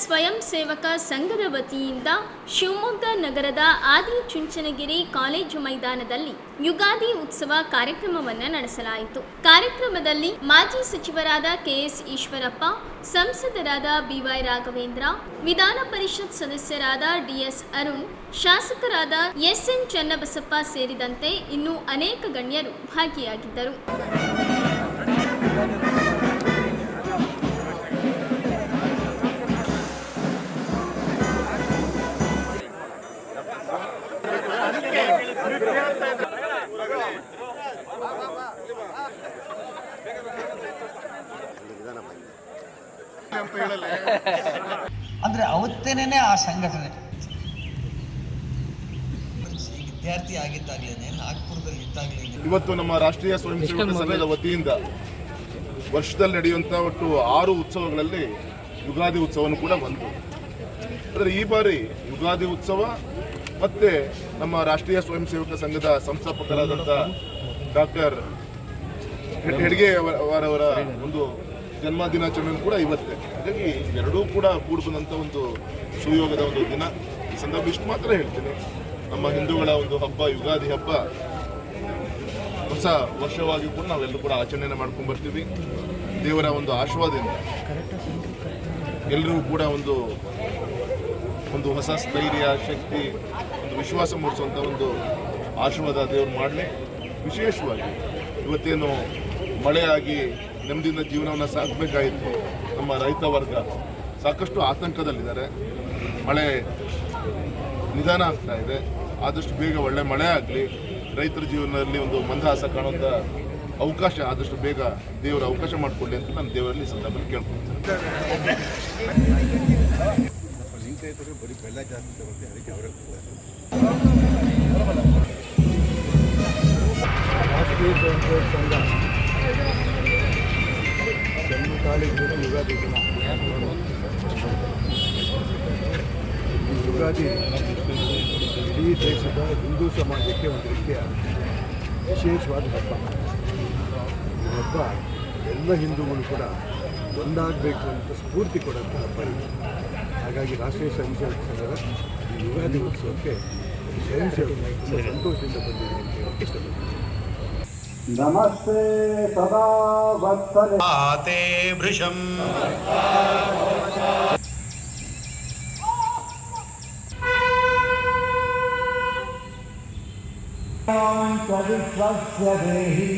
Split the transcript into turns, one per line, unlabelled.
ಸ್ವಯಂ ಸೇವಕ ಸಂಘದ ವತಿಯಿಂದ ಶಿವಮೊಗ್ಗ ನಗರದ ಆದಿಚುಂಚನಗಿರಿ ಕಾಲೇಜು ಮೈದಾನದಲ್ಲಿ ಯುಗಾದಿ ಉತ್ಸವ ಕಾರ್ಯಕ್ರಮವನ್ನು ನಡೆಸಲಾಯಿತು. ಕಾರ್ಯಕ್ರಮದಲ್ಲಿ ಮಾಜಿ ಸಚಿವರಾದ ಕೆಎಸ್ ಈಶ್ವರಪ್ಪ, ಸಂಸದರಾದ ಬಿವೈ ರಾಘವೇಂದ್ರ, ವಿಧಾನ ಪರಿಷತ್ ಸದಸ್ಯರಾದ ಡಿಎಸ್ ಅರುಣ್, ಶಾಸಕರಾದ ಎಸ್ಎನ್ ಚನ್ನಬಸಪ್ಪ ಸೇರಿದಂತೆ ಇನ್ನೂ ಅನೇಕ ಗಣ್ಯರು ಭಾಗಿಯಾಗಿದ್ದರು.
ಅಂದ್ರೆ ಅವತ್ತೇನೆ ಆ ಸಂಘಟನೆ ವಿದ್ಯಾರ್ಥಿ ಆಗಿದ್ದಾಗಲೇ ನಾಗ್ಪುರದಲ್ಲಿ ಇದ್ದಾಗಲೇ
ಇವತ್ತು ನಮ್ಮ ರಾಷ್ಟ್ರೀಯ ಸ್ವಯಂ ಸೇವಕ ಸಂಘದ ವತಿಯಿಂದ ವರ್ಷದಲ್ಲಿ ನಡೆಯುವಂಥ ಒಟ್ಟು 6 ಉತ್ಸವಗಳಲ್ಲಿ ಯುಗಾದಿ ಉತ್ಸವನೂ ಕೂಡ ಒಂದು. ಆದರೆ ಈ ಬಾರಿ ಯುಗಾದಿ ಉತ್ಸವ ಮತ್ತೆ ನಮ್ಮ ರಾಷ್ಟ್ರೀಯ ಸ್ವಯಂ ಸೇವಕ ಸಂಘದ ಸಂಸ್ಥಾಪಕರಾದಂಥ ಡಾಕ್ಟರ್ ಹೆಡ್ಗೆ ಅವರ ಒಂದು ಜನ್ಮ ದಿನಾಚರಣೆ ಕೂಡ ಇವತ್ತೇ. ಹಾಗಾಗಿ ಎರಡೂ ಕೂಡ ಕೂಡ್ಬಂದಂಥ ಒಂದು ಸುಯೋಗದ ಒಂದು ದಿನ. ಈ ಸಂದರ್ಭ ಇಷ್ಟು ಮಾತ್ರ ಹೇಳ್ತೀನಿ, ನಮ್ಮ ಹಿಂದೂಗಳ ಒಂದು ಹಬ್ಬ ಯುಗಾದಿ ಹಬ್ಬ ಹೊಸ ವರ್ಷವಾಗಿ ಕೂಡ ನಾವೆಲ್ಲರೂ ಕೂಡ ಆಚರಣೆಯನ್ನು ಮಾಡ್ಕೊಂಡು ಬರ್ತೀವಿ. ದೇವರ ಒಂದು ಆಶೀರ್ವಾದದಿಂದ ಎಲ್ಲರೂ ಕೂಡ ಒಂದು ಹೊಸ ಸ್ಥೈರ್ಯ, ಶಕ್ತಿ, ಒಂದು ವಿಶ್ವಾಸ ಮೂಡಿಸುವಂಥ ಒಂದು ಆಶೀರ್ವಾದ ದೇವರು ಮಾಡಲಿ. ವಿಶೇಷವಾಗಿ ಇವತ್ತೇನು ಮಳೆಯಾಗಿ ನೆಮ್ಮದಿಯಿಂದ ಜೀವನವನ್ನು ಸಾಗಬೇಕಾಯಿತು, ನಮ್ಮ ರೈತ ವರ್ಗ ಸಾಕಷ್ಟು ಆತಂಕದಲ್ಲಿದ್ದಾರೆ. ಮಳೆ ನಿಧಾನ ಆಗ್ತಾ ಇದೆ. ಆದಷ್ಟು ಬೇಗ ಒಳ್ಳೆ ಮಳೆ ಆಗಲಿ, ರೈತರ ಜೀವನದಲ್ಲಿ ಒಂದು ಮಂದಹಾಸ ಕಾಣುವಂಥ ಅವಕಾಶ ಆದಷ್ಟು ಬೇಗ ದೇವರು ಅವಕಾಶ ಮಾಡಿಕೊಡ್ಲಿ ಅಂತ ನಾನು ದೇವರಲ್ಲಿ ಸಂದರ್ಭದಲ್ಲಿ ಕೇಳ್ಕೊಳ್ತೀನಿ.
ಬರೀ ಬೆಲ್ಲ ಜಾಸ್ತಿ ತಗೊಳ್ತೀವಿ, ಅದಕ್ಕೆ ಅವರೇ ರಾಷ್ಟ್ರೀಯ ಸ್ವಯಂ ಸೇವಕ ಸಂಘ ಜನ್ಮತಾಳಿಗೆ ಯುಗಾದಿ ದಿನ. ಈ ಯುಗಾದಿ ಇಡೀ ದೇಶದ ಹಿಂದೂ ಸಮಾಜಕ್ಕೆ ಒಂದು ರೀತಿಯ ವಿಶೇಷವಾದ ಹಬ್ಬ. ಈ ಹಬ್ಬ ಎಲ್ಲ ಹಿಂದೂಗಳು ಕೂಡ ಒಂದಾಗಬೇಕು ಅಂತ ಸ್ಫೂರ್ತಿ ಕೊಡುವಂಥ ಹಬ್ಬ ಇದು. ಹಾಗಾಗಿ ರಾಷ್ಟ್ರೀಯ ಸ್ವಯಂ ಸೇವಕ ಸಂಘದ ಈ ಯುಗಾದಿ ಉತ್ಸವಕ್ಕೆ ಸ್ವಯಂ ಸೇವಕರು ಸಂತೋಷದಿಂದ ಬಂದಿದೆ ಅಂತ ಹೇಳಕ್ಕೆ ಇಷ್ಟಪಡ್ತೀನಿ.
ನಮಸ್ತೆ ಸದಾ ವತ್ಸಲೆ
ಆತೆ ವೃಷಂ
ವಿಶ್ವಸ್ಯ ದೇಹಿ